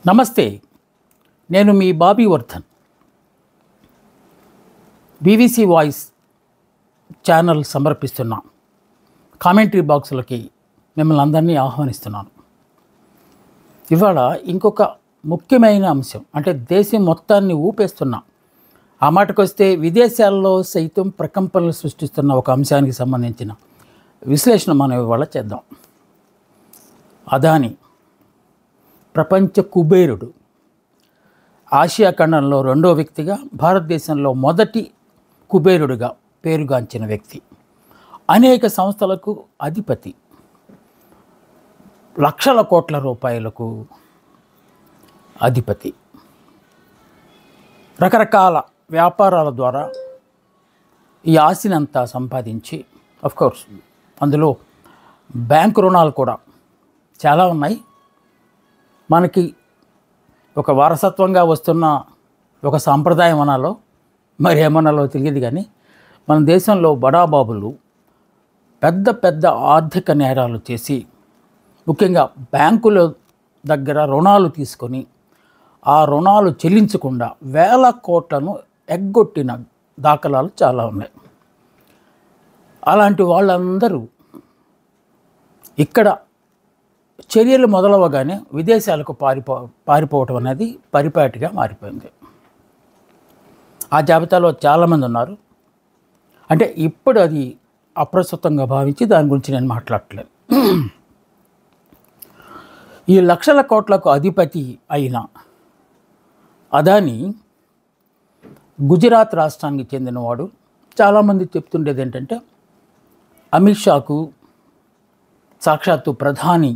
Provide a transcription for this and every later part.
నమస్తే, నేను మీ Bobby Vardhan. BVC voice channel సమర్పిస్తున్న కామెంటరీ బాక్సులకి మిమ్మల్ని అందరినీ ఆహ్వానిస్తున్నాను. ఇవాళ ఇంకొక ముఖ్యమైన అంశం, అంటే దేశం మొత్తాన్ని ఊపేస్తున్న, ఆ మాటకొస్తే విదేశాల్లో సైతం ప్రకంపనలు సృష్టిస్తున్న ఒక అంశానికి సంబంధించిన విశ్లేషణ మనం ఇవాళ చేద్దాం. అదానీ ప్రపంచ కుబేరుడు, ఆసియా ఖండంలో రెండో వ్యక్తిగా, భారతదేశంలో మొదటి కుబేరుడిగా పేరుగాంచిన వ్యక్తి, అనేక సంస్థలకు అధిపతి, లక్షల కోట్ల రూపాయలకు అధిపతి, రకరకాల వ్యాపారాల ద్వారా ఈ ఆస్తినంతా సంపాదించి, ఆఫ్కోర్స్ అందులో బ్యాంకు రుణాలు కూడా చాలా ఉన్నాయి. మనకి ఒక వారసత్వంగా వస్తున్న ఒక సాంప్రదాయం అనాలో మరి ఏమనాలో తెలియదు, కానీ మన దేశంలో బడాబాబులు పెద్ద పెద్ద ఆర్థిక నేరాలు చేసి, ముఖ్యంగా బ్యాంకుల దగ్గర రుణాలు తీసుకొని ఆ రుణాలు చెల్లించకుండా వేల కోట్లను ఎగ్గొట్టిన దాఖలాలు చాలా ఉన్నాయి. అలాంటి వాళ్ళందరూ ఇక్కడ చర్యలు మొదలవగానే విదేశాలకు పారిపోవటం అనేది పరిపాటిగా మారిపోయింది. ఆ జాబితాలో చాలామంది ఉన్నారు. అంటే ఇప్పుడు అది అప్రస్తుతంగా భావించి దాని గురించి నేను మాట్లాడట్లేదు. ఈ లక్షల కోట్లకు అధిపతి అయిన అదానీ గుజరాత్ రాష్ట్రానికి చెందినవాడు. చాలామంది చెప్తుండేది ఏంటంటే అమిత్ షాకు, సాక్షాత్తు ప్రధాని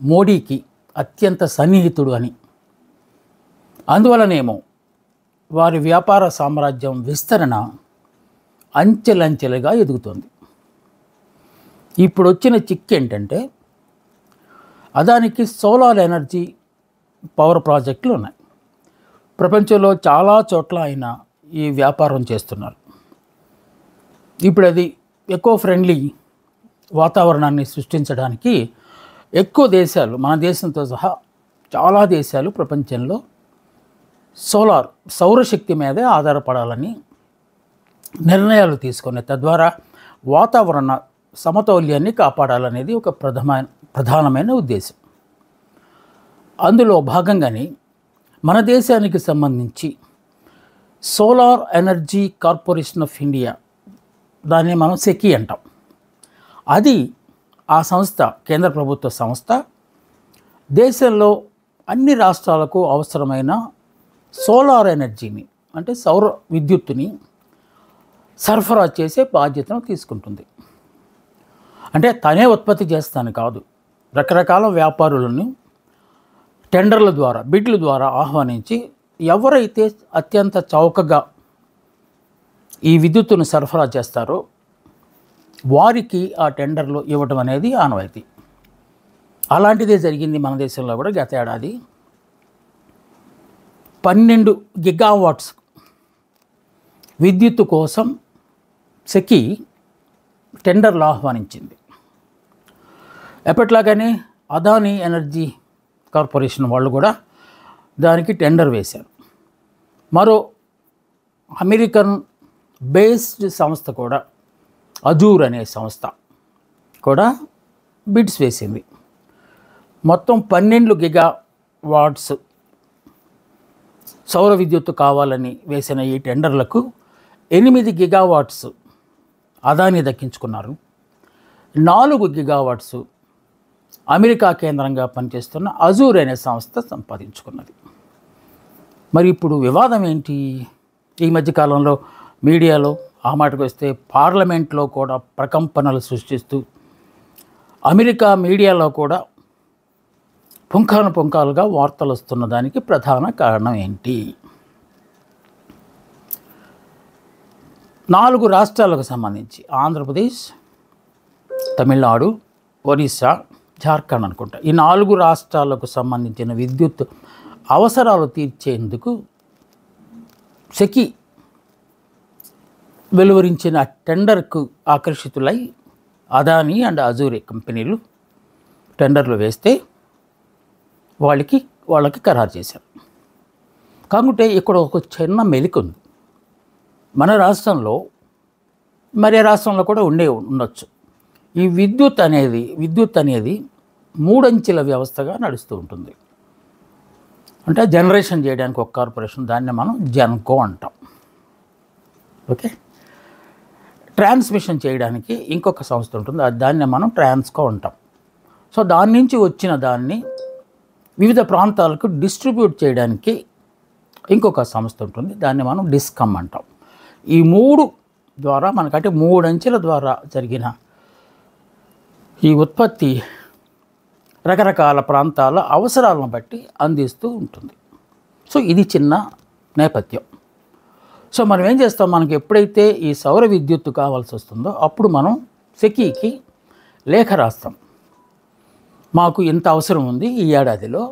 మోడీకి అత్యంత సన్నిహితుడు అని. అందువలనేమో వారి వ్యాపార సామ్రాజ్యం విస్తరణ అంచెలంచెలుగా ఎదుగుతోంది. ఇప్పుడు వచ్చిన చిక్కు ఏంటంటే అదానికి సోలార్ ఎనర్జీ పవర్ ప్రాజెక్టులు ఉన్నాయి. ప్రపంచంలో చాలా చోట్ల ఆయన ఈ వ్యాపారం చేస్తున్నారు. ఇప్పుడు అది ఎకో ఫ్రెండ్లీ వాతావరణాన్ని సృష్టించడానికి ఎక్కువ దేశాలు, మన దేశంతో సహా చాలా దేశాలు ప్రపంచంలో సౌరశక్తి మీదే ఆధారపడాలని నిర్ణయాలు తీసుకుని, తద్వారా వాతావరణ సమతౌల్యాన్ని కాపాడాలనేది ఒక ప్రధానమైన ఉద్దేశం. అందులో భాగంగానే మన దేశానికి సంబంధించి solar energy corporation of India, దాన్ని మనం సెకీ అంటాం. అది ఆ సంస్థ కేంద్ర ప్రభుత్వ సంస్థ దేశంలో అన్ని రాష్ట్రాలకు అవసరమైన సోలార్ ఎనర్జీని, అంటే సౌర విద్యుత్తుని సరఫరా చేసే బాధ్యతను తీసుకుంటుంది. అంటే తనే ఉత్పత్తి చేస్తాను కాదు, రకరకాల వ్యాపారులను టెండర్ల ద్వారా, బిడ్ల ద్వారా ఆహ్వానించి ఎవరైతే అత్యంత చౌకగా ఈ విద్యుత్తును సరఫరా చేస్తారో వారికి ఆ టెండర్లు ఇవ్వటం అనేది ఆనవాయితీ. అలాంటిదే జరిగింది మన దేశంలో కూడా. గత ఏడాది 12 గిగావాట్స్ విద్యుత్తు కోసం సెకీ టెండర్లు ఆహ్వానించింది. ఎప్పట్లాగానే అదానీ ఎనర్జీ కార్పొరేషన్ వాళ్ళు కూడా దానికి టెండర్ వేశారు. మరో అమెరికన్ బేస్డ్ సంస్థ కూడా, అజూర్ అనే సంస్థ కూడా బిడ్స్ వేసింది. మొత్తం 12 గిగావాట్స్ సౌర విద్యుత్తు కావాలని వేసిన ఈ టెండర్లకు 8 గిగావాట్స్ అదానీ దక్కించుకున్నారు. 4 గిగావాట్స్ అమెరికా కేంద్రంగా పనిచేస్తున్న అజూర్ అనే సంస్థ సంపాదించుకున్నది. మరి ఇప్పుడు వివాదం ఏంటి? ఈ మధ్యకాలంలో మీడియాలో, ఆ మాటకు వస్తే పార్లమెంట్లో కూడా ప్రకంపనలు సృష్టిస్తూ, అమెరికా మీడియాలో కూడా పుంఖానుపుంఖాలుగా వార్తలు వస్తున్న దానికి ప్రధాన కారణం ఏంటి? 4 రాష్ట్రాలకు సంబంధించి ఆంధ్రప్రదేశ్, తమిళనాడు, ఒరిస్సా, జార్ఖండ్ అనుకుంటా, ఈ 4 రాష్ట్రాలకు సంబంధించిన విద్యుత్ అవసరాలు తీర్చేందుకు సెకీ వెలువరించిన టెండర్కు ఆకర్షితులై అదానీ అండ్ అజూర్ కంపెనీలు టెండర్లు వేస్తే వాళ్ళకి వాళ్ళకి ఖరారు చేశారు. కాకుంటే ఇక్కడ ఒక చిన్న మెలిక ఉంది. మన రాష్ట్రంలో మరే రాష్ట్రంలో కూడా ఉండొచ్చు. ఈ విద్యుత్ అనేది 3 అంచెల వ్యవస్థగా నడుస్తూ ఉంటుంది. అంటే జనరేషన్ చేయడానికి ఒక కార్పొరేషన్, దాన్ని మనం జెన్కో అంటాం. ఓకే. ట్రాన్స్మిషన్ చేయడానికి ఇంకొక సంస్థ ఉంటుంది, దాన్ని మనం ట్రాన్స్కో అంటాం. సో దాని నుంచి వచ్చిన దాన్ని వివిధ ప్రాంతాలకు డిస్ట్రిబ్యూట్ చేయడానికి ఇంకొక సంస్థ ఉంటుంది, దాన్ని మనం డిస్కమ్ అంటాం. ఈ 3 ద్వారా మనకంటే 3 అంచెల ద్వారా జరిగిన ఈ ఉత్పత్తి రకరకాల ప్రాంతాల అవసరాలను బట్టి అందిస్తూ ఉంటుంది. సో ఇది చిన్న నేపథ్యం. సో మనం ఏం చేస్తాం, మనకి ఎప్పుడైతే ఈ సౌర విద్యుత్తు కావాల్సి వస్తుందో అప్పుడు మనం సెకీకి లేఖ రాస్తాం. మాకు ఇంత అవసరం ఉంది ఈ ఏడాదిలో,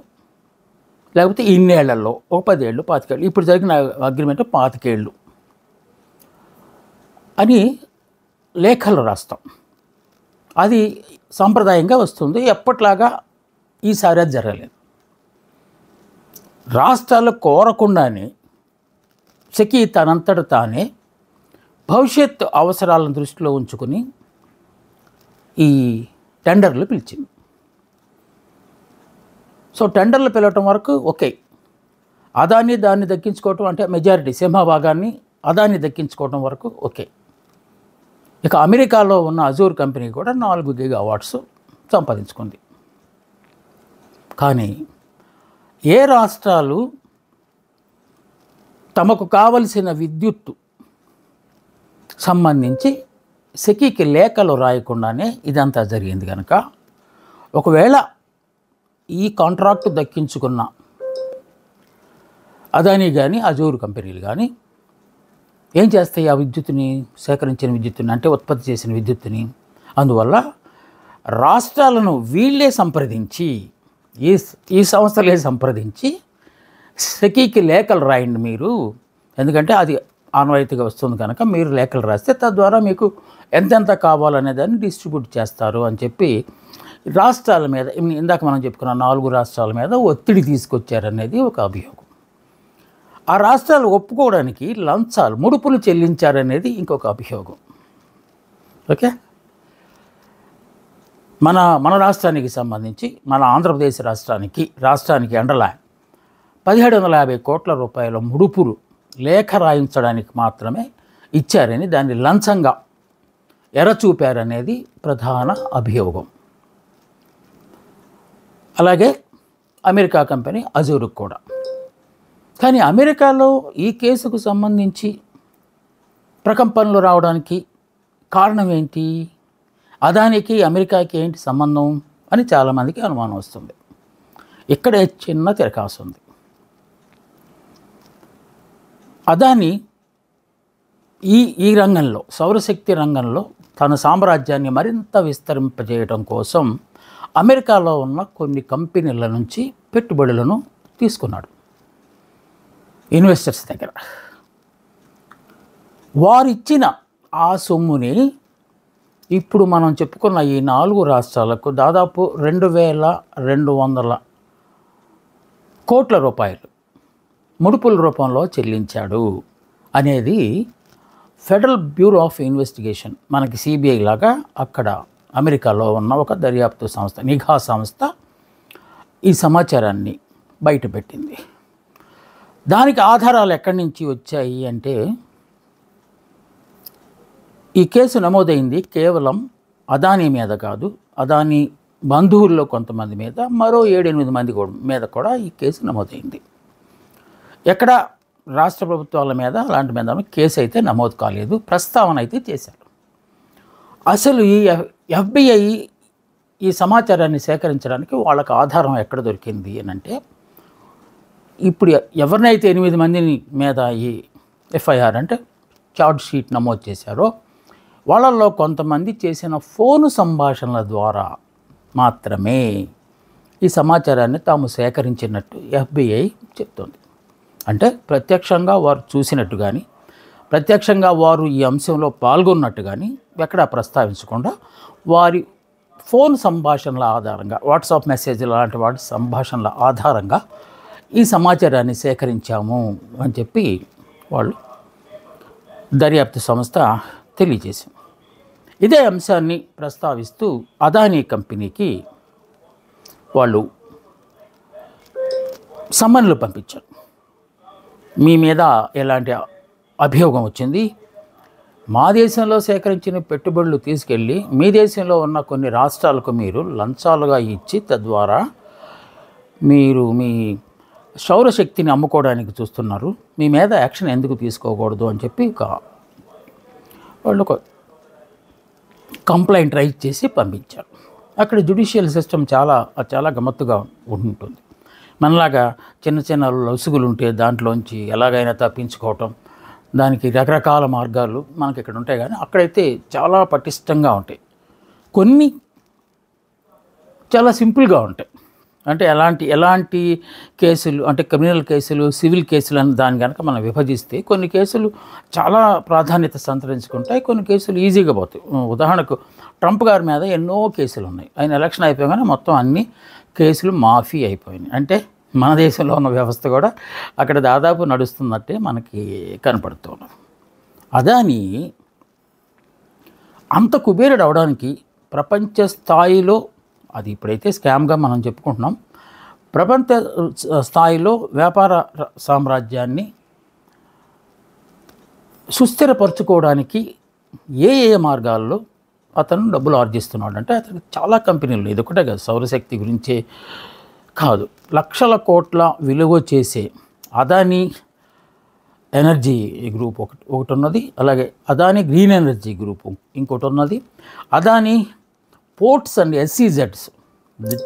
లేకపోతే ఇన్నేళ్లలో, ఒక 10 ఏళ్ళు 25 ఏళ్ళు, ఇప్పుడు జరిగిన అగ్రిమెంట్ 25 ఏళ్ళు అని లేఖలు రాస్తాం. అది సాంప్రదాయంగా వస్తుంది. ఎప్పట్లాగా ఈసారి అది జరగలేదు. రాష్ట్రాలు కోరకుండానే సెకీ తనంతట తానే భవిష్యత్ అవసరాలను దృష్టిలో ఉంచుకుని ఈ టెండర్లు పిలిచింది. సో టెండర్లు పిలవటం వరకు ఓకే. అదాన్ని దాన్ని దక్కించుకోవటం అంటే మెజారిటీ సింహభాగాన్ని అదాన్ని దక్కించుకోవటం వరకు ఓకే. ఇక అమెరికాలో ఉన్న అజూర్ కంపెనీ కూడా 4 గిగావాట్స్ సంపాదించుకుంది. కానీ ఏ రాష్ట్రాలు తమకు కావలసిన విద్యుత్తు సంబంధించి సెకీకి లేఖలు రాయకుండానే ఇదంతా జరిగింది కనుక, ఒకవేళ ఈ కాంట్రాక్టు దక్కించుకున్న అదానీ కానీ అజూర్ కంపెనీలు కానీ ఏం చేస్తాయి, ఆ విద్యుత్తుని, సేకరించిన విద్యుత్తుని, అంటే ఉత్పత్తి చేసిన విద్యుత్తుని, అందువల్ల రాష్ట్రాలను వీళ్ళే సంప్రదించి, ఈ సంస్థలే సంప్రదించి సెకీకి లేఖలు రాయండి మీరు, ఎందుకంటే అది ఆనవాయితీగా వస్తుంది కనుక మీరు లేఖలు రాస్తే తద్వారా మీకు ఎంతెంత కావాలనే దాన్ని డిస్ట్రిబ్యూట్ చేస్తారు అని చెప్పి రాష్ట్రాల మీద, ఇందాక మనం చెప్పుకున్న 4 రాష్ట్రాల మీద ఒత్తిడి తీసుకొచ్చారనేది ఒక అభియోగం. ఆ రాష్ట్రాలు ఒప్పుకోవడానికి లంచాలు, ముడుపులు చెల్లించారనేది ఇంకొక అభియోగం. ఓకే. మన రాష్ట్రానికి సంబంధించి, మన ఆంధ్రప్రదేశ్ రాష్ట్రానికి అండర్లైన్ 1750 కోట్ల రూపాయల ముడుపులు లేఖ రాయించడానికి మాత్రమే ఇచ్చారని, దాన్ని లంచంగా ఎరచూపారనేది ప్రధాన అభియోగం. అలాగే అమెరికా కంపెనీ అజూర్కు కూడా. కానీ అమెరికాలో ఈ కేసుకు సంబంధించి ప్రకంపనలు రావడానికి కారణం ఏంటి, అదానికి అమెరికాకి ఏంటి సంబంధం అని చాలామందికి అనుమానం వస్తుంది. ఇక్కడే చిన్న తిరకాసు ఉంది. అదాని ఈ రంగంలో, సౌరశక్తి రంగంలో తన సామ్రాజ్యాన్ని మరింత విస్తరింపజేయడం కోసం అమెరికాలో ఉన్న కొన్ని కంపెనీల నుంచి పెట్టుబడులను తీసుకున్నాడు ఇన్వెస్టర్స్ దగ్గర. వారిచ్చిన ఆ సొమ్ముని ఇప్పుడు మనం చెప్పుకున్న ఈ 4 రాష్ట్రాలకు దాదాపు 2200 కోట్ల రూపాయలు ముడుపుల రూపంలో చెల్లించాడు అనేది ఫెడరల్ బ్యూరో ఆఫ్ ఇన్వెస్టిగేషన్, మనకి సిబిఐ లాగా అక్కడ అమెరికాలో ఉన్న ఒక దర్యాప్తు సంస్థ, నిఘా సంస్థ ఈ సమాచారాన్ని బయటపెట్టింది. దానికి ఆధారాలు ఎక్కడి నుంచి వచ్చాయి అంటే, ఈ కేసు నమోదైంది కేవలం అదానీ మీద కాదు, అదానీ బంధువుల్లో కొంతమంది మీద, మరో 7-8 మంది మీద కూడా ఈ కేసు నమోదైంది. ఎక్కడ రాష్ట్ర ప్రభుత్వాల మీద అలాంటి మీద కేసు అయితే నమోదు కాలేదు, ప్రస్తావన అయితే చేశారు. అసలు ఈ FBI ఈ సమాచారాన్ని సేకరించడానికి వాళ్ళకి ఆధారం ఎక్కడ దొరికింది అని అంటే, ఇప్పుడు ఎవరినైతే 8 మందిని మీద ఈ FIR అంటే చార్జ్ షీట్ నమోదు చేశారో వాళ్ళల్లో కొంతమంది చేసిన ఫోను సంభాషణల ద్వారా మాత్రమే ఈ సమాచారాన్ని తాము సేకరించినట్టు FBI చెప్తోంది. అంటే ప్రత్యక్షంగా వారు చూసినట్టు కానీ, ప్రత్యక్షంగా వారు ఈ అంశంలో పాల్గొన్నట్టు కానీ ఎక్కడా ప్రస్తావించకుండా వారి ఫోన్ సంభాషణల ఆధారంగా, వాట్సాప్ మెసేజ్లు లాంటి వాటి సంభాషణల ఆధారంగా ఈ సమాచారాన్ని సేకరించాము అని చెప్పి వాళ్ళు దర్యాప్తు సంస్థ తెలియజేసింది. ఇదే అంశాన్ని ప్రస్తావిస్తూ అదానీ కంపెనీకి వాళ్ళు సమన్లు పంపించారు. మీ మీద ఎలాంటి అభియోగం వచ్చింది, మా దేశంలో సేకరించిన పెట్టుబడులు తీసుకెళ్ళి మీ దేశంలో ఉన్న కొన్ని రాష్ట్రాలకు మీరు లంచాలుగా ఇచ్చి తద్వారా మీరు మీ సౌరశక్తిని అమ్ముకోవడానికి చూస్తున్నారు, మీ మీద యాక్షన్ ఎందుకు తీసుకోకూడదు అని చెప్పి వాళ్ళు ఒక కంప్లైంట్ రైజ్ చేసి పంపించారు. అక్కడ జ్యుడిషియల్ సిస్టమ్ చాలా గమ్మత్తుగా ఉంటుంది. మనలాగా చిన్న చిన్న లొసుగులు ఉంటే దాంట్లోంచి ఎలాగైనా తప్పించుకోవటం, దానికి రకరకాల మార్గాలు మనకి ఇక్కడ ఉంటాయి. కానీ అక్కడైతే చాలా పటిష్టంగా ఉంటాయి. కొన్ని చాలా సింపుల్గా ఉంటాయి. అంటే ఎలాంటి కేసులు, అంటే క్రిమినల్ కేసులు, సివిల్ కేసులు అని దాని కనుక మనం విభజిస్తే కొన్ని కేసులు చాలా ప్రాధాన్యత సంతరించుకుంటాయి, కొన్ని కేసులు ఈజీగా పోతాయి. ఉదాహరణకు ట్రంప్ గారి మీద ఎన్నో కేసులు ఉన్నాయి. ఆయన ఎలక్షన్ అయిపోగానే మొత్తం అన్ని కేసులు మాఫీ అయిపోయినాయి. అంటే మన దేశంలో ఉన్న వ్యవస్థ కూడా అక్కడ దాదాపు నడుస్తున్నట్టే మనకి కనపడుతుంది. అదాని అంత కుబేరుడు అవడానికి ప్రపంచ స్థాయిలో, అది ఇప్పుడైతే స్కామ్గా మనం చెప్పుకుంటున్నాం, ప్రపంచ స్థాయిలో వ్యాపార సామ్రాజ్యాన్ని సుస్థిరపరచుకోవడానికి ఏ మార్గాల్లో అతను డబ్బులు ఆర్జిస్తున్నాడు అంటే అతనికి చాలా కంపెనీలు, ఇది ఒకటే కాదు, సౌరశక్తి గురించే కాదు, లక్షల కోట్ల విలువ చేసే అదానీ ఎనర్జీ గ్రూప్ ఒకటి ఉన్నది, అలాగే అదానీ గ్రీన్ ఎనర్జీ గ్రూప్ ఇంకోటి ఉన్నది, అదానీ పోర్ట్స్ అండ్ ఎస్సీజెడ్స్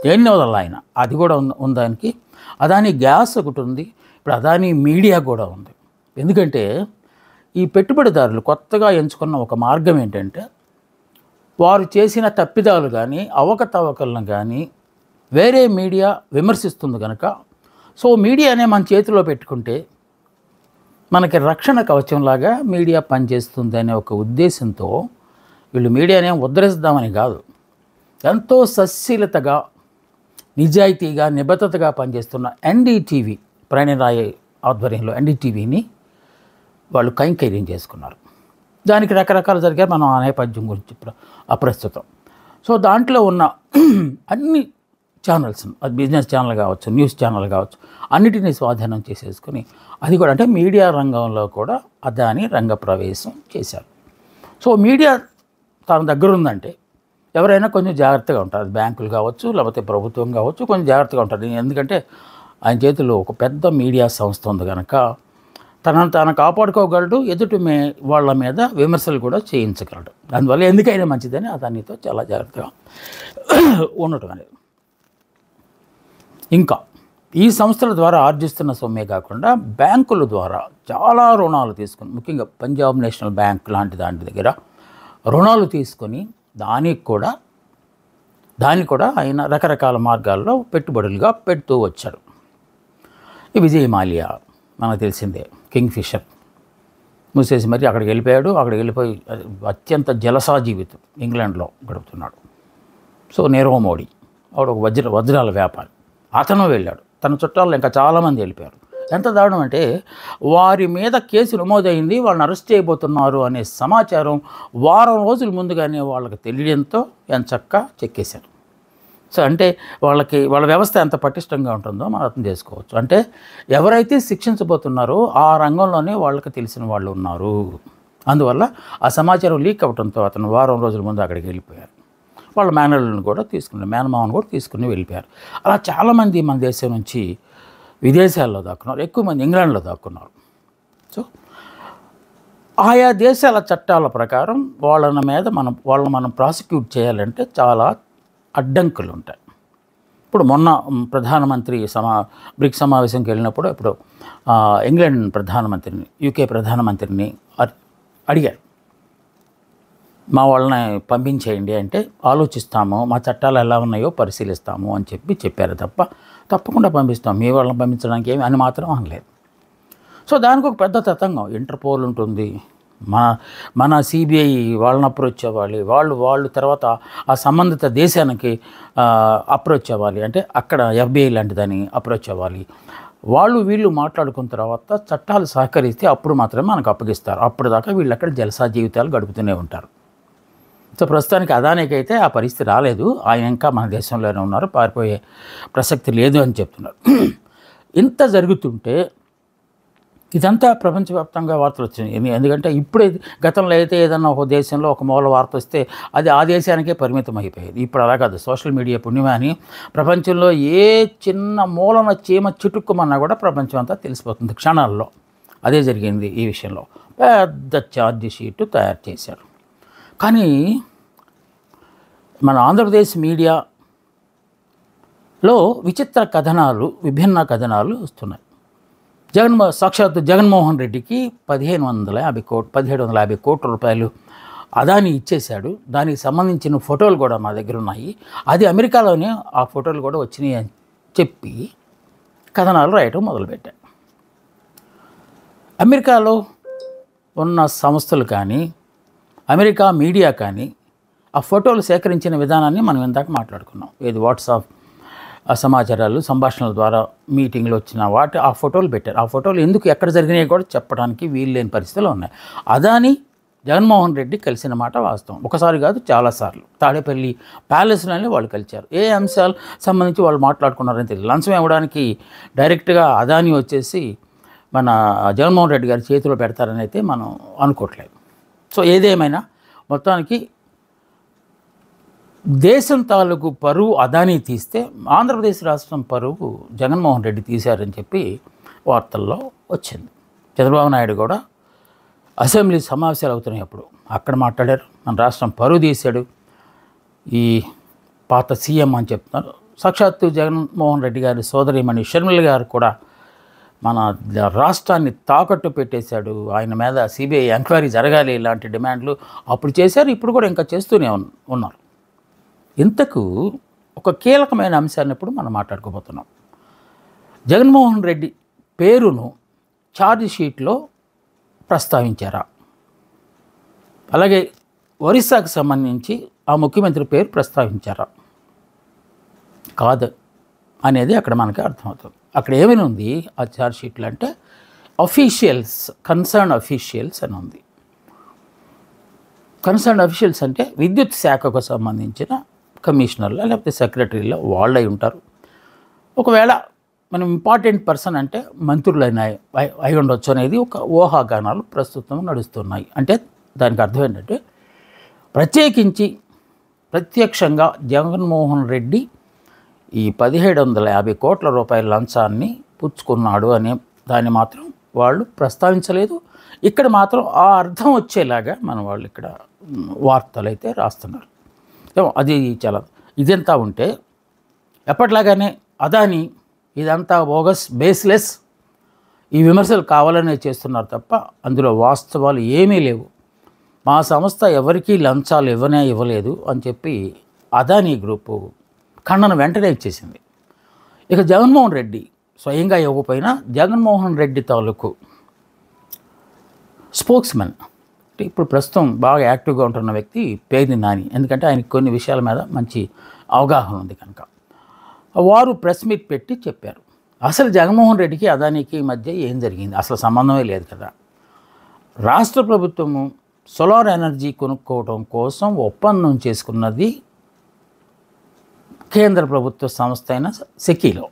దేన్ని వదల ఆయన అది కూడా ఉందానికి, అదానీ గ్యాస్ ఒకటి ఉంది, ఇప్పుడు అదానీ మీడియా కూడా ఉంది. ఎందుకంటే ఈ పెట్టుబడిదారులు కొత్తగా ఎంచుకున్న ఒక మార్గం ఏంటంటే వారు చేసిన తప్పిదాలు కానీ అవకతవకలను కానీ వేరే మీడియా విమర్శిస్తుంది కనుక, సో మీడియానే మన చేతిలో పెట్టుకుంటే మనకి రక్షణ కవచంలాగా మీడియా పనిచేస్తుంది అనే ఒక ఉద్దేశంతో వీళ్ళు మీడియానే ఉద్ధరిస్తామని కాదు, ఎంతో సశీలతగా నిజాయితీగా నిబద్ధతగా పనిచేస్తున్న ఎన్డీటీవీ, ప్రణయరాయ్ ఆధ్వర్యంలో ఎన్డీటీవీని వాళ్ళు కైంకర్యం చేసుకున్నారు. దానికి రకరకాలు జరిగారు, మనం ఆ నేపథ్యం గురించి అప్రస్తుతం. సో దాంట్లో ఉన్న అన్ని ఛానల్స్, అది బిజినెస్ ఛానల్ కావచ్చు, న్యూస్ ఛానల్ కావచ్చు, అన్నిటినీ స్వాధీనం చేసేసుకుని అది కూడా అంటే మీడియా రంగంలో కూడా అదాని రంగప్రవేశం చేశారు. సో మీడియా తన దగ్గర ఉందంటే ఎవరైనా కొంచెం జాగ్రత్తగా ఉంటారు. అది బ్యాంకులు కావచ్చు, లేకపోతే ప్రభుత్వం కావచ్చు, కొంచెం జాగ్రత్తగా ఉంటారు. ఎందుకంటే ఆయన చేతిలో ఒక పెద్ద మీడియా సంస్థ ఉంది కనుక తనను తాను కాపాడుకోగలడు, ఎదుటి వాళ్ళ మీద విమర్శలు కూడా చేయించగలడు. అందువల్ల ఎందుకైనా మంచిదని అదానితో చాలా జాగ్రత్తగా ఉండటం అనేది. ఇంకా ఈ సంస్థల ద్వారా ఆర్జిస్తున్న సొమ్మే కాకుండా బ్యాంకుల ద్వారా చాలా రుణాలు తీసుకుని, ముఖ్యంగా పంజాబ్ నేషనల్ బ్యాంక్ లాంటి దాంట్ దగ్గర రుణాలు తీసుకొని దానికి కూడా ఆయన రకరకాల మార్గాల్లో పెట్టుబడులుగా పెడుతూ వచ్చాడు. ఈ విజయ్ మాల్యా మనకు తెలిసిందే, కింగ్ ఫిషర్ మూసేసి మరి అక్కడికి వెళ్ళిపోయి అత్యంత జలసా జీవితం ఇంగ్లాండ్లో గడుపుతున్నాడు. సో నీరవ్ మోడీ ఆవిడ ఒక వజ్రాల వ్యాపారి, అతను వెళ్ళాడు. తన చుట్టాల్లో ఇంకా చాలామంది వెళ్ళిపోయారు. ఎంత దారుణం అంటే వారి మీద కేసు నమోదైంది, వాళ్ళని అరెస్ట్ చేయబోతున్నారు అనే సమాచారం వారం రోజుల ముందుగానే వాళ్ళకి తెలియడంతో ఎంచక్కా చెక్కేశారు. సో అంటే వాళ్ళ వ్యవస్థ ఎంత పటిష్టంగా ఉంటుందో మనం అర్థం చేసుకోవచ్చు. అంటే ఎవరైతే శిక్షించబోతున్నారో ఆ రంగంలోనే వాళ్ళకి తెలిసిన వాళ్ళు ఉన్నారు. అందువల్ల ఆ సమాచారం లీక్ అవ్వడంతో అతను వారం రోజుల ముందు అక్కడికి వెళ్ళిపోయారు. వాళ్ళ మేనమామను కూడా తీసుకుని వెళ్ళిపోయారు. అలా చాలామంది మన దేశం నుంచి విదేశాల్లో దాక్కున్నారు, ఎక్కువ మంది ఇంగ్లాండ్లో దాక్కున్నారు. సో ఆయా దేశాల చట్టాల ప్రకారం వాళ్ళని మనం ప్రాసిక్యూట్ చేయాలంటే చాలా అడ్డంకులు ఉంటాయి. ఇప్పుడు మొన్న ప్రధానమంత్రి బ్రిక్స్ సమావేశంకి వెళ్ళినప్పుడు ఇప్పుడు ఇంగ్లాండ్ ప్రధానమంత్రిని, యూకే ప్రధానమంత్రిని అడిగారు, మా వాళ్ళని పంపించేయండి అంటే ఆలోచిస్తాము, మా చట్టాలు ఎలా ఉన్నాయో పరిశీలిస్తాము అని చెప్పారు తప్ప తప్పకుండా పంపిస్తాం, మీ వాళ్ళని పంపించడానికి ఏమి అని మాత్రం అనలేదు. సో దానికి ఒక పెద్ద తతంగం, ఇంటర్పోల్ ఉంటుంది, మన మన సిబిఐ వాళ్ళని అప్రోచ్ అవ్వాలి, వాళ్ళు తర్వాత ఆ సంబంధిత దేశానికి అప్రోచ్ అవ్వాలి, అంటే అక్కడ ఎఫ్బిఐ లాంటిదని అప్రోచ్ అవ్వాలి. వీళ్ళు మాట్లాడుకున్న తర్వాత చట్టాలు సహకరిస్తే అప్పుడు మాత్రమే మనకు అప్పగిస్తారు. అప్పుడు దాకా వీళ్ళు అక్కడ జలసా జీవితాలు గడుపుతూనే ఉంటారు. సో ప్రస్తుతానికి అదానికి అయితే ఆ పరిస్థితి రాలేదు. ఆయన ఇంకా మన దేశంలోనే ఉన్నారు, పారిపోయే ప్రసక్తి లేదు అని చెప్తున్నారు. ఇంత జరుగుతుంటే ఇదంతా ప్రపంచవ్యాప్తంగా వార్తలు వచ్చినాయి. ఎందుకంటే ఇప్పుడే గతంలో అయితే ఏదన్నా ఒక దేశంలో ఒక మూల వార్త వస్తే అది ఆ దేశానికే పరిమితం అయిపోయేది. ఇప్పుడు అలా కాదు. సోషల్ మీడియా పుణ్యమాని ప్రపంచంలో ఏ చిన్న మూలన చీమ చిటుక్కుమన్నా కూడా ప్రపంచం అంతా తెలిసిపోతుంది క్షణాల్లో. అదే జరిగింది ఈ విషయంలో. పెద్ద ఛార్జ్ షీటు తయారు చేశారు. కానీ మన ఆంధ్రప్రదేశ్ మీడియాలో విచిత్ర కథనాలు, విభిన్న కథనాలు వస్తున్నాయి. సాక్షాత్తు జగన్మోహన్ రెడ్డికి 1750 కోట్ల రూపాయలు అదాని ఇచ్చేశాడు. దానికి సంబంధించిన ఫోటోలు కూడా మా దగ్గర ఉన్నాయి. అది అమెరికాలోనే ఆ ఫోటోలు కూడా వచ్చినాయి అని చెప్పి కథనాలు రాయటం మొదలుపెట్టాడు. అమెరికాలో ఉన్న సంస్థలు కానీ అమెరికా మీడియా కానీ ఆ ఫోటోలు సేకరించిన విధానాన్ని మనం ఇందాక మాట్లాడుకున్నాం. ఏది వాట్సాప్ సమాచారాలు, సంభాషణల ద్వారా మీటింగ్లు వచ్చిన ఆ ఫోటోలు పెట్టారు. ఆ ఫోటోలు ఎందుకు ఎక్కడ జరిగినాయి కూడా చెప్పడానికి వీలు లేని పరిస్థితులు ఉన్నాయి. అదాని జగన్మోహన్ రెడ్డి కలిసిన మాట వాస్తవం. ఒకసారి కాదు, చాలాసార్లు తాడేపల్లి ప్యాలెస్లోనే వాళ్ళు కలిశారు. ఏ అంశాలు సంబంధించి వాళ్ళు మాట్లాడుకున్నారని తెలియదు. లంచం ఇవ్వడానికి డైరెక్ట్గా అదాని వచ్చేసి మన జగన్మోహన్ రెడ్డి గారి చేతిలో పెడతారని అయితే మనం అనుకోవట్లేదు. సో ఏదేమైనా మొత్తానికి దేశం తాలూకు పరువు అదానీ తీస్తే ఆంధ్రప్రదేశ్ రాష్ట్రం పరువు జగన్మోహన్ రెడ్డి తీశారని చెప్పి వార్తల్లో వచ్చింది. చంద్రబాబు నాయుడు కూడా అసెంబ్లీ సమావేశాలు అవుతున్నాయి అప్పుడు అక్కడ మాట్లాడారు. మన రాష్ట్రం పరువు తీశాడు ఈ పాత సీఎం అని చెప్తున్నారు. సాక్షాత్తు జగన్మోహన్ రెడ్డి గారి సోదరిమణి షర్మిల గారు కూడా మన రాష్ట్రాన్ని తాకట్టు పెట్టేశాడు, ఆయన మీద సిబిఐ ఎంక్వైరీ జరగాలి, ఇలాంటి డిమాండ్లు అప్పుడు చేశారు, ఇప్పుడు కూడా ఇంకా చేస్తూనే ఉన్నారు. ఇంతకు ఒక కీలకమైన అంశాన్ని ఇప్పుడు మనం మాట్లాడుకోబోతున్నాం. జగన్మోహన్ రెడ్డి పేరును ఛార్జ్ షీట్లో ప్రస్తావించారా, అలాగే ఒరిస్సాకు సంబంధించి ఆ ముఖ్యమంత్రి పేరు ప్రస్తావించారా కాదు అనేది అక్కడ మనకి అర్థమవుతుంది. అక్కడ ఏమైనా ఉంది ఆ ఛార్జ్ షీట్లు అంటే అఫీషియల్స్, కన్సర్న్ అఫీషియల్స్ అని ఉంది. కన్సర్న్ అఫీషియల్స్ అంటే విద్యుత్ శాఖకు సంబంధించిన కమిషనర్లు లేకపోతే సెక్రటరీలు వాళ్ళు అయి ఉంటారు. ఒకవేళ మనం ఇంపార్టెంట్ పర్సన్ అంటే మంత్రులైన అయి ఉండొచ్చు అనేది ఒక ఊహాగానాలు ప్రస్తుతం నడుస్తున్నాయి. అంటే దానికి అర్థం ఏంటంటే ప్రత్యక్షంగా జగన్మోహన్ రెడ్డి ఈ 1750 కోట్ల రూపాయల లంచాన్ని పుచ్చుకున్నాడు అనే దాన్ని మాత్రం వాళ్ళు ప్రస్తావించలేదు. ఇక్కడ మాత్రం ఆ అర్థం వచ్చేలాగా మన వాళ్ళు ఇక్కడ వార్తలు అయితే రాస్తున్నారు. అది చాలా ఇదంతా ఉంటే ఎప్పట్లాగానే అదాని ఇదంతా బోగస్, బేస్లెస్, ఈ విమర్శలు కావాలనే చేస్తున్నారు తప్ప అందులో వాస్తవాలు ఏమీ లేవు, మా సంస్థ ఎవరికీ లంచాలు ఇవ్వలేదు అని చెప్పి అదాని గ్రూపు ఖండన వెంటనే ఇచ్చేసింది. ఇక జగన్మోహన్ రెడ్డి స్వయంగా ఇవ్వకపోయినా జగన్మోహన్ రెడ్డి తాలూకు స్పోక్స్మెన్ అంటే ఇప్పుడు ప్రస్తుతం బాగా యాక్టివ్గా ఉంటున్న వ్యక్తి పేర్ని నాని, ఎందుకంటే ఆయనకి కొన్ని విషయాల మీద మంచి అవగాహన ఉంది కనుక వారు ప్రెస్ మీట్ పెట్టి చెప్పారు అసలు జగన్మోహన్ రెడ్డికి అదానికి మధ్య ఏం జరిగింది, అసలు సంబంధమే లేదు కదా. రాష్ట్ర ప్రభుత్వము సోలార్ ఎనర్జీ కొనుక్కోవడం కోసం ఒప్పందం చేసుకున్నది కేంద్ర ప్రభుత్వ సంస్థ అయిన సెకీలో.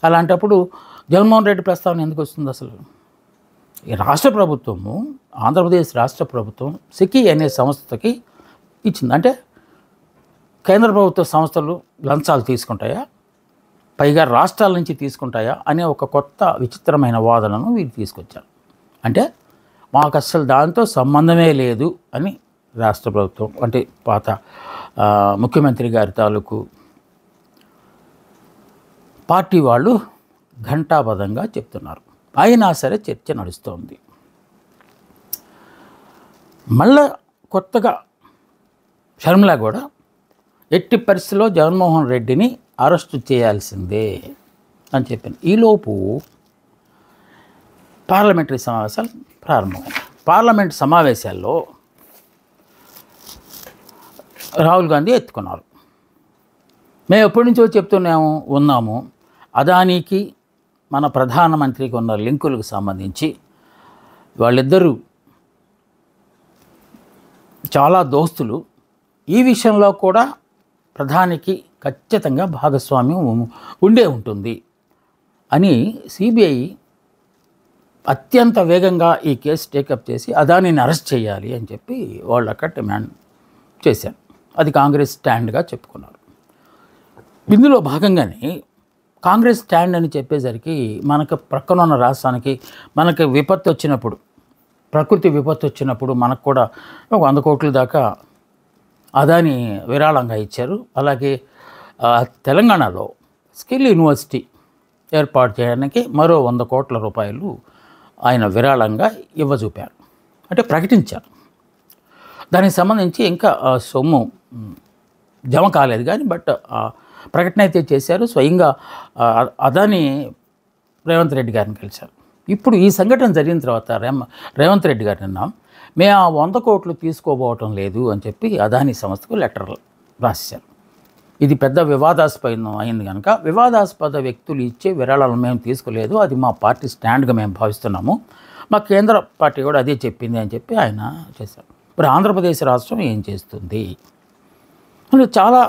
అలాంటప్పుడు జగన్మోహన్ రెడ్డి ప్రస్తావన ఎందుకు వస్తుంది? అసలు ఈ రాష్ట్ర ప్రభుత్వము, ఆంధ్రప్రదేశ్ రాష్ట్ర ప్రభుత్వం సెకీ అనే సంస్థకి ఇచ్చింది. అంటే కేంద్ర ప్రభుత్వ సంస్థలు లంచాలు తీసుకుంటాయా, పైగా రాష్ట్రాల నుంచి తీసుకుంటాయా అనే ఒక కొత్త విచిత్రమైన వాదనను వీరు తీసుకొచ్చారు. అంటే మాకు అసలు దాంతో సంబంధమే లేదు అని రాష్ట్ర ప్రభుత్వం అంటే పాత ముఖ్యమంత్రి గారి తాలూకు పార్టీ వాళ్ళు ఘంటాపథంగా చెప్తున్నారు. అయినా సరే చర్చ నడుస్తోంది. మళ్ళా కొత్తగా షర్మిల కూడా ఎట్టి పరిస్థితిలో జగన్మోహన్ రెడ్డిని అరెస్టు చేయాల్సిందే అని చెప్పింది. ఈలోపు పార్లమెంటరీ సమావేశాలు ప్రారంభమైంది. పార్లమెంట్ సమావేశాల్లో రాహుల్ గాంధీ ఎత్తుకున్నారు. మేము ఎప్పటి నుంచో ఉన్నాము, అదానీకి మన ప్రధానమంత్రికి ఉన్న లింకులకు సంబంధించి వాళ్ళిద్దరూ చాలా దోస్తులు, ఈ విషయంలో కూడా ప్రధానికి ఖచ్చితంగా భాగస్వామ్యం ఉండే ఉంటుంది అని సిబిఐ అత్యంత వేగంగా ఈ కేసు టేకప్ చేసి అదానీని అరెస్ట్ చేయాలి అని చెప్పి వాళ్ళు అక్కడ డిమాండ్ చేశారు. అది కాంగ్రెస్ స్టాండ్గా చెప్పుకున్నారు. ఇందులో భాగంగానే కాంగ్రెస్ స్టాండ్ అని చెప్పేసరికి మనకు ప్రక్కన ఉన్న రాష్ట్రానికి మనకు విపత్తు వచ్చినప్పుడు, ప్రకృతి విపత్తు వచ్చినప్పుడు మనకు కూడా 100 కోట్ల దాకా అదాని విరాళంగా ఇచ్చారు. అలాగే తెలంగాణలో స్కిల్ యూనివర్సిటీ ఏర్పాటు చేయడానికి మరో 100 కోట్ల రూపాయలు ఆయన విరాళంగా ఇవ్వజూపారు, అంటే ప్రకటించారు. దానికి సంబంధించి ఇంకా సొమ్ము జమ కాలేదు కానీ ప్రకటన అయితే చేశారు. స్వయంగా అదాని రేవంత్ రెడ్డి గారిని కలిశారు. ఇప్పుడు ఈ సంఘటన జరిగిన తర్వాత రేవంత్ రెడ్డి గారు నిన్న మేము ఆ 100 కోట్లు తీసుకోబోవటం లేదు అని చెప్పి అదాని సంస్థకు లెటర్ రాశారు. ఇది పెద్ద వివాదాస్పదం అయింది కనుక వివాదాస్పద వ్యక్తులు ఇచ్చే విరాళాలను మేము తీసుకోలేదు, అది మా పార్టీ స్టాండ్గా మేము భావిస్తున్నాము, మా కేంద్ర పార్టీ కూడా అదే చెప్పింది అని చెప్పి ఆయన చేశారు. మరి ఆంధ్రప్రదేశ్ రాష్ట్రం ఏం చేస్తుంది అంటే చాలా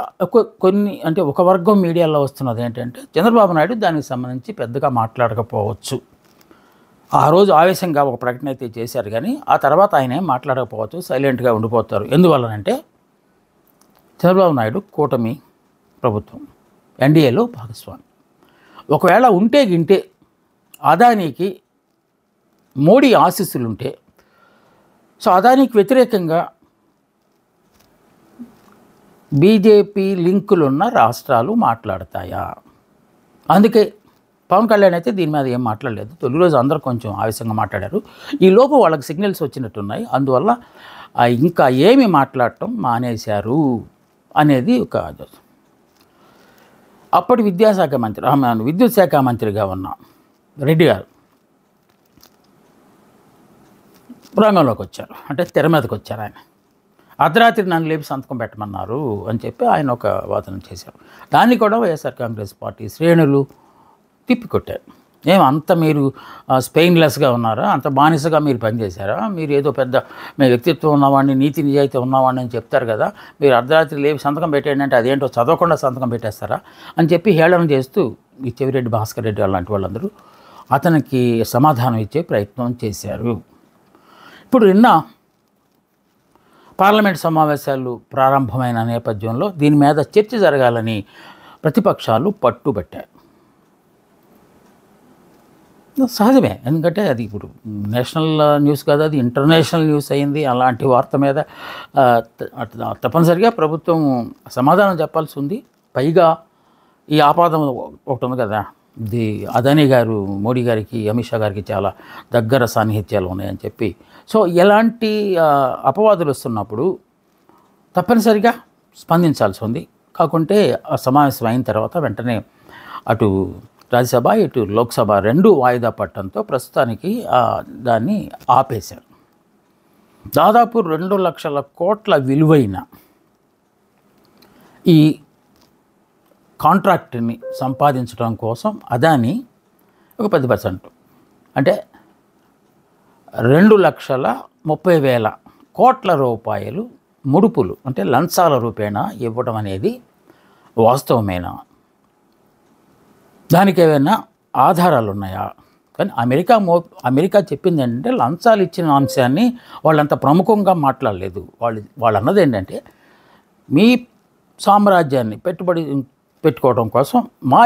కొన్ని అంటే ఒక వర్గం మీడియాలో వస్తున్నది ఏంటంటే చంద్రబాబు నాయుడు దానికి సంబంధించి పెద్దగా మాట్లాడకపోవచ్చు. ఆ రోజు ఆవేశంగా ఒక ప్రకటన అయితే చేశారు కానీ ఆ తర్వాత ఆయన ఏం మాట్లాడకపోవచ్చు, సైలెంట్గా ఉండిపోతారు. ఎందువల్లనంటే చంద్రబాబు నాయుడు కూటమి ప్రభుత్వం ఎన్డీఏలో భాగస్వామి. ఒకవేళ ఉంటే గింటే అదానీకి మోడీ ఆశీస్సులుంటే, సో అదానీకి వ్యతిరేకంగా బీజేపీ లింకులున్న రాష్ట్రాలు మాట్లాడతాయా? అందుకే పవన్ కళ్యాణ్ అయితే దీని మీద ఏం మాట్లాడలేదు. తొలి రోజు అందరూ కొంచెం ఆవేశంగా మాట్లాడారు. ఈ లోపు వాళ్ళకి సిగ్నల్స్ వచ్చినట్టున్నాయి, అందువల్ల ఇంకా ఏమి మాట్లాడటం మానేశారు అనేది ఒక అప్పటి విద్యాశాఖ మంత్రి విద్యుత్ శాఖ మంత్రిగా ఉన్న రెడ్డి గారు రంగంలోకి వచ్చారు, అంటే తెర మీదకి వచ్చారు. ఆయన అర్ధరాత్రి నన్ను లేపి సంతకం పెట్టమన్నారు అని చెప్పి ఆయన ఒక వాదన చేశారు. దాన్ని కూడా వైఎస్ఆర్ కాంగ్రెస్ పార్టీ శ్రేణులు తిప్పికొట్టారు. అంత మీరు స్పెయిన్లెస్గా ఉన్నారా, అంత బానిసగా మీరు పనిచేశారా, మీరు ఏదో పెద్ద మీ వ్యక్తిత్వం ఉన్నవాడిని, నీతి నిజాయితీ ఉన్నవాడిని అని చెప్తారు కదా, మీరు అర్ధరాత్రి లేపి సంతకం పెట్టేయండి అంటే అదేంటో చదవకుండా సంతకం పెట్టేస్తారా అని చెప్పి హేళన చేస్తూ ఈ చెవిరెడ్డి భాస్కర్ రెడ్డి అలాంటి వాళ్ళందరూ అతనికి సమాధానం ఇచ్చే ప్రయత్నం చేశారు. ఇప్పుడు నిన్న పార్లమెంట్ సమావేశాలు ప్రారంభమైన నేపథ్యంలో దీని మీద చర్చ జరగాలని ప్రతిపక్షాలు పట్టుబట్టారు. సహజమే, ఎందుకంటే అది ఇప్పుడు నేషనల్ న్యూస్ కాదు, అది ఇంటర్నేషనల్ న్యూస్ అయింది. అలాంటి వార్త మీద తప్పనిసరిగా ప్రభుత్వం సమాధానం చెప్పాల్సి ఉంది. పైగా ఈ ఆపాదం ఒకటి ఉంది కదా, ఇది అదానీ గారు మోడీ గారికి, అమిత్ షా గారికి చాలా దగ్గర సాన్నిహిత్యాలు ఉన్నాయని చెప్పి, సో ఎలాంటి అపవాదులు వస్తున్నప్పుడు తప్పనిసరిగా స్పందించాల్సి ఉంది. కాకుంటే ఆ సమావేశం అయిన తర్వాత వెంటనే అటు రాజ్యసభ ఇటు లోక్సభ 2 వాయిదా పట్టడంతో ప్రస్తుతానికి దాన్ని ఆపేశారు. దాదాపు 2 లక్షల కోట్ల విలువైన ఈ కాంట్రాక్ట్ని సంపాదించడం కోసం అదానీ ఒక 10% అంటే 2,30,000 కోట్ల రూపాయలు ముడుపులు అంటే లంచాల రూపేణా ఇవ్వడం అనేది వాస్తవమేనా? దానికి ఏమైనా ఆధారాలు ఉన్నాయా? కానీ అమెరికా చెప్పింది ఏంటంటే లంచాలు ఇచ్చిన అంశాన్ని వాళ్ళంత ప్రముఖంగా మాట్లాడలేదు. వాళ్ళు అన్నది ఏంటంటే మీ సామ్రాజ్యాన్ని పెట్టుకోవడం కోసం మా